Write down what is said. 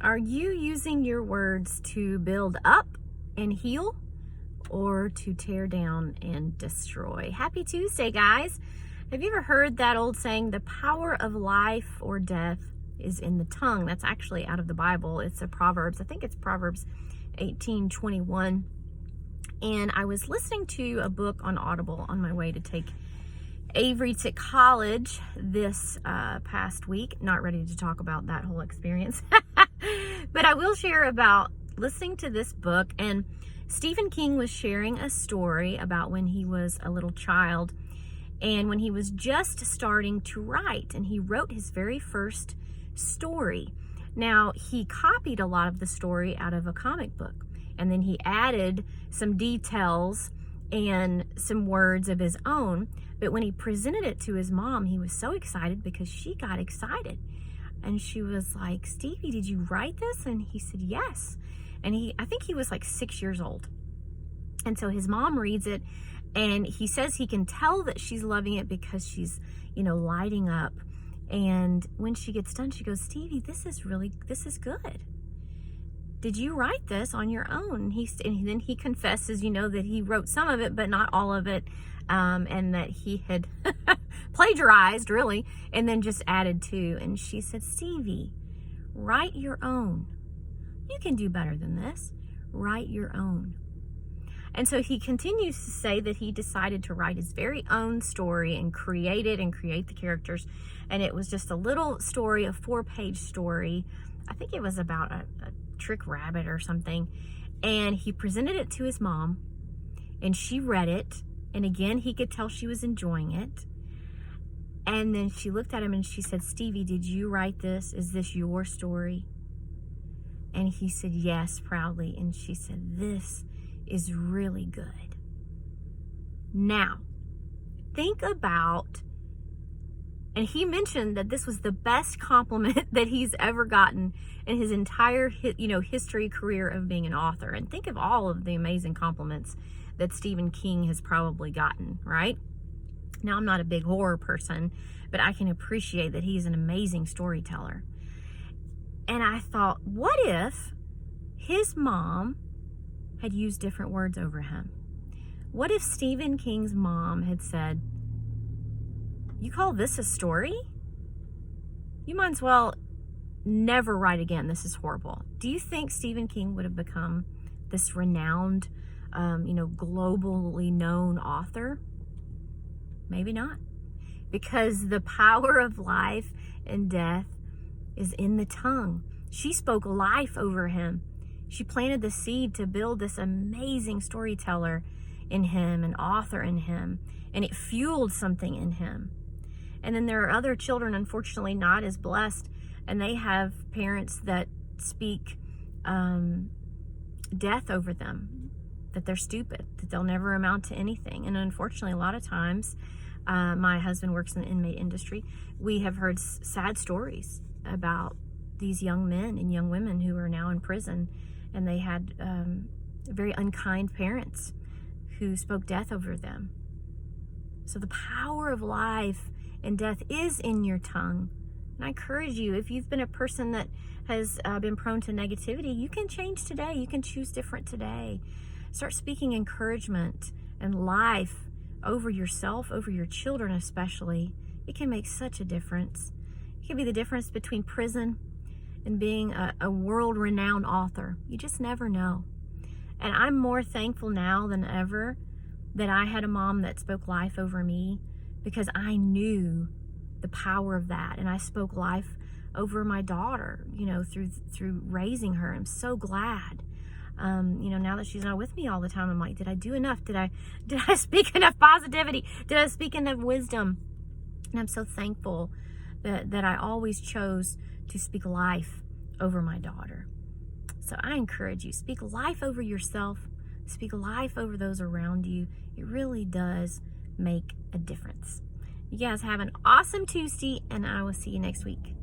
Are you using your words to build up and heal, or to tear down and destroy? Happy Tuesday, guys. Have you ever heard that old saying, the power of life or death is in the tongue? That's actually out of the Bible. It's a Proverbs. I think it's Proverbs 18:21. And I was listening to a book on Audible on my way to take Avery to college this past week. Not ready to talk about that whole experience. But I will share about listening to this book. And Stephen King was sharing a story about when he was a little child and when he was just starting to write. And he wrote his very first story. Now, he copied a lot of the story out of a comic book. And then he added some details and some words of his own. But when he presented it to his mom, he was so excited because she got excited. And she was like, Stevie, did you write this? And he said, yes. And I think he was like 6 years old. And so his mom reads it, and he says he can tell that she's loving it because she's, lighting up. And when she gets done, she goes, Stevie, this is good. Did you write this on your own? And then he confesses, that he wrote some of it, but not all of it. And that he had plagiarized, really, and then just added to. And she said, Stevie, write your own. You can do better than this. Write your own. And so he continues to say that he decided to write his very own story and create it and create the characters. And it was just a little story, a 4-page story. I think it was about a trick rabbit or something. And he presented it to his mom, and she read it. And again, he could tell she was enjoying it. And then she looked at him and she said, Stevie, did you write this? Is this your story? And he said, yes, proudly. And she said, this is really good. Now, think about, and he mentioned that this was the best compliment that he's ever gotten in his entire, history career of being an author. And think of all of the amazing compliments that Stephen King has probably gotten, right? Now, I'm not a big horror person, but I can appreciate that he's an amazing storyteller. And I thought, what if his mom had used different words over him? What if Stephen King's mom had said, you call this a story? You might as well never write again. This is horrible. Do you think Stephen King would have become this renowned, globally known author? Maybe not. Because the power of life and death is in the tongue. She spoke life over him. She planted the seed to build this amazing storyteller in him, an author in him, and it fueled something in him. And then there are other children, unfortunately, not as blessed, and they have parents that speak death over them, that they're stupid, that they'll never amount to anything. And unfortunately, a lot of times, my husband works in the inmate industry. We have heard sad stories about these young men and young women who are now in prison, and they had very unkind parents who spoke death over them. So the power of life and death is in your tongue. And I encourage you, if you've been a person that has been prone to negativity, you can change today. You can choose different today. Start speaking encouragement and life over yourself, over your children especially. It can make such a difference. It can be the difference between prison and being a world-renowned author. You just never know. And I'm more thankful now than ever that I had a mom that spoke life over me, because I knew the power of that. And I spoke life over my daughter, through raising her. I'm so glad. Now that she's not with me all the time, I'm like, did I do enough? Did I speak enough positivity? Did I speak enough wisdom? And I'm so thankful that I always chose to speak life over my daughter. So I encourage you, speak life over yourself, speak life over those around you. It really does make a difference. You guys have an awesome Tuesday, and I will see you next week.